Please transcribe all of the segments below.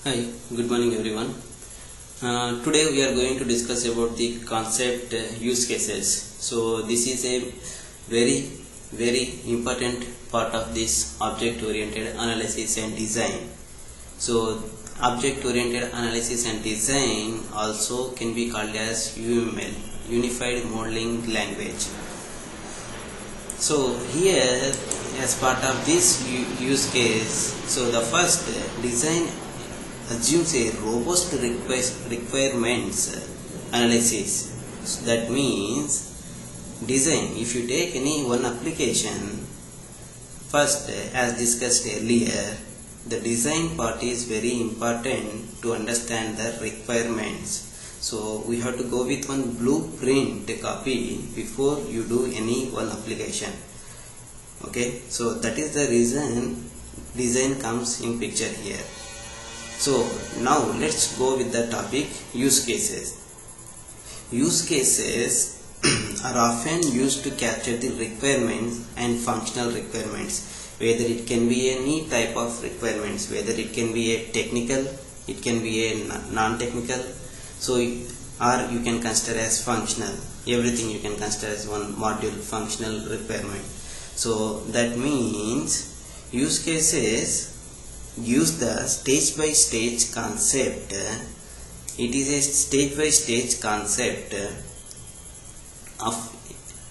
Hi, good morning everyone. Today we are going to discuss about the concept use cases. So this is a very important part of this object oriented analysis and design. So object oriented analysis and design also can be called as UML, Unified Modeling Language. So here, as part of this use case, so the first design assumes a robust requirements analysis. So that means design, if you take any one application, first as discussed earlier, the design part is very important to understand the requirements. So we have to go with one blueprint copy before you do any one application. Okay, so that is the reason design comes in picture here. So now let's go with the topic use cases. Use cases are often used to capture the requirements and functional requirements, whether it can be any type of requirements, whether it can be a technical, it can be a non-technical, so or you can consider as functional. Everything you can consider as one module functional requirement. So that means use cases use the stage by stage concept. It is a stage by stage concept of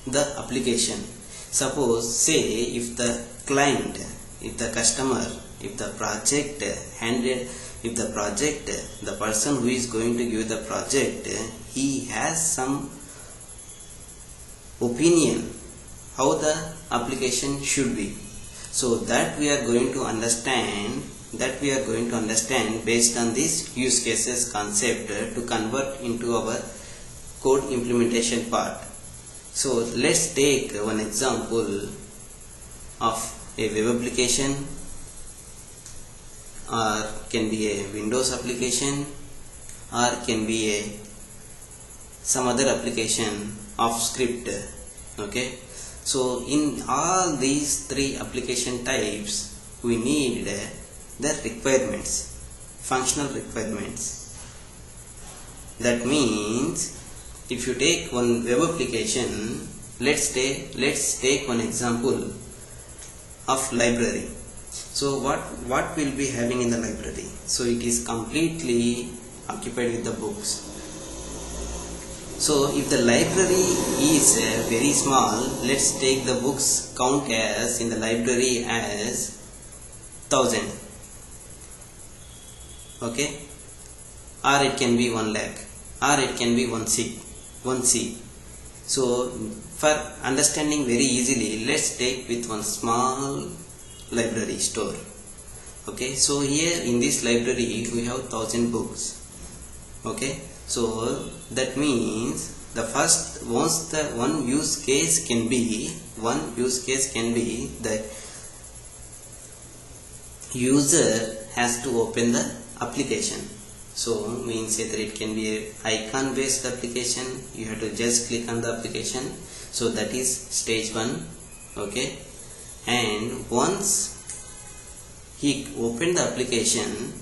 the application. Suppose, say, if the client, if the customer, if the project the person who is going to give the project, he has some opinion how the application should be. So that we are going to understand based on this use cases concept to convert into our code implementation part. So let's take one example of a web application, or can be a Windows application, or can be some other application of script. Okay, so in all these three application types we need the requirements, functional requirements. That means if you take one web application, let's take one example of library. So what will be having in the library? So it is completely occupied with the books. So if the library is very small, let's take the books count as in the library as 1000. Okay, or it can be 1 lakh, or it can be 1 C. So for understanding very easily, let's take with one small library store. Okay, so here in this library we have 1000 books. Okay, so that means the first, once the one use case can be the user has to open the application. So means either it can be a icon based application, you have to just click on the application. So that is stage 1. Okay, and once he opened the application,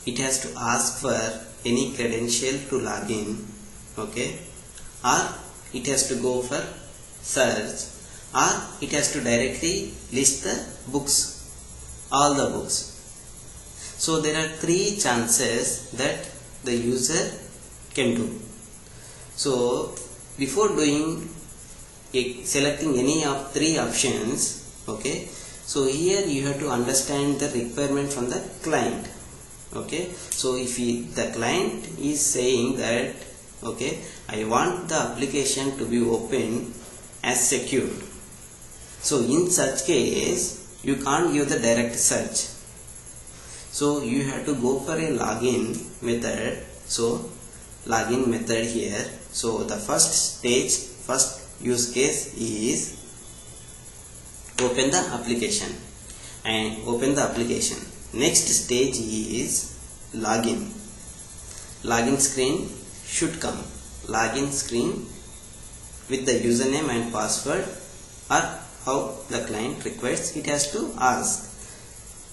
it has to ask for any credential to log in. Okay, or it has to go for search, or it has to directly list the books, all the books. So there are 3 chances that the user can do. So before selecting any of 3 options, okay, so here you have to understand the requirement from the client. Okay, so if the client is saying that, okay, I want the application to be open as secured, so in such case you can't give the direct search. So you have to go for a login method. So login method here. So the first use case is open the application and open the application. Next stage is login. Login screen should come. Login screen with the username and password, or how the client requires, it has to ask.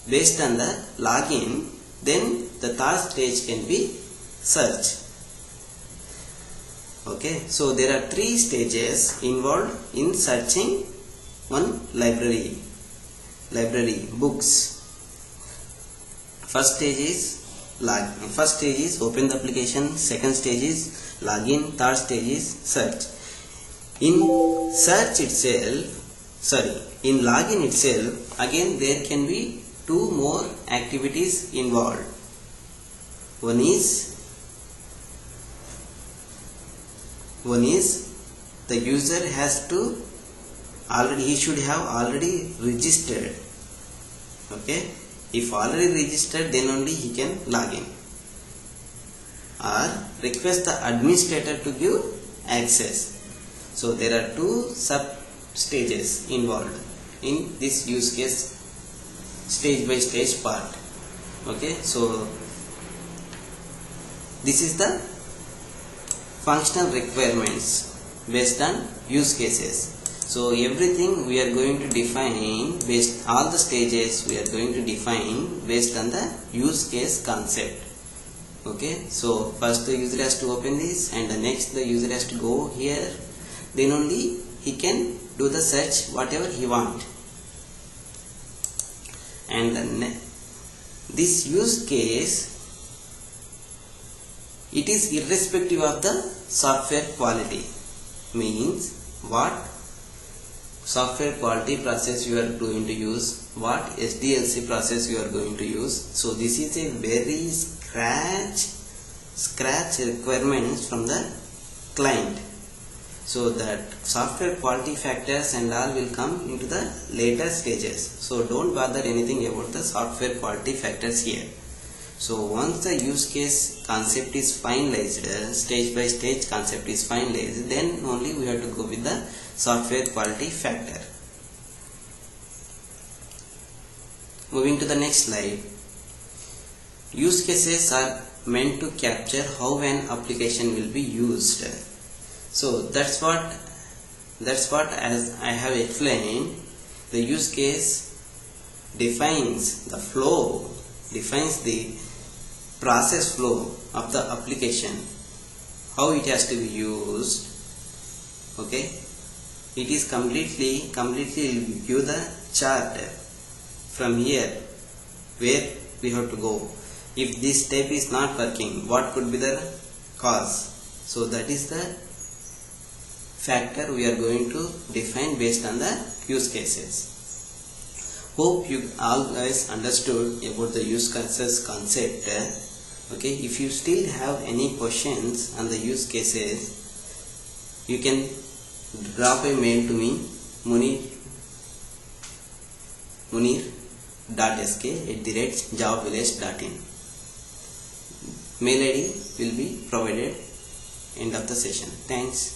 Based on the login, then the third stage can be search. Okay, so there are three stages involved in searching one library books. First stage is open the application, second stage is login, third stage is search. In login itself, again there can be two more activities involved. One is the user has to he should have already registered. Okay, if already registered, then only he can log in, or request the administrator to give access. So there are two sub stages involved in this use case, stage by stage part. Okay, so this is the functional requirements based on use cases. So everything we are going to define all the stages we are going to define based on the use case concept. Okay, so first the user has to open this, and the next the user has to go here, then only he can do the search whatever he want. And this use case, it is irrespective of the software quality, means what software quality process you are going to use, what SDLC process you are going to use. So this is a very scratch requirements from the client. So that software quality factors and all will come into the later stages. So don't bother anything about the software quality factors here. So once the use case concept is finalized, stage by stage concept is finalized, then only we have to go with the software quality factor. Moving to the next slide. Use cases are meant to capture how an application will be used. So that's what as I have explained, the use case defines the flow, defines the process flow of the application, how it has to be used. Okay, it is completely give the chart from here where we have to go. If this step is not working, what could be the cause? So that is the factor we are going to define based on the use cases. Hope you all guys understood about the use cases concept. Okay, if you still have any questions on the use cases, you can drop a mail to me, munir.sk@javavillage.in. Mail ID will be provided end of the session. Thanks.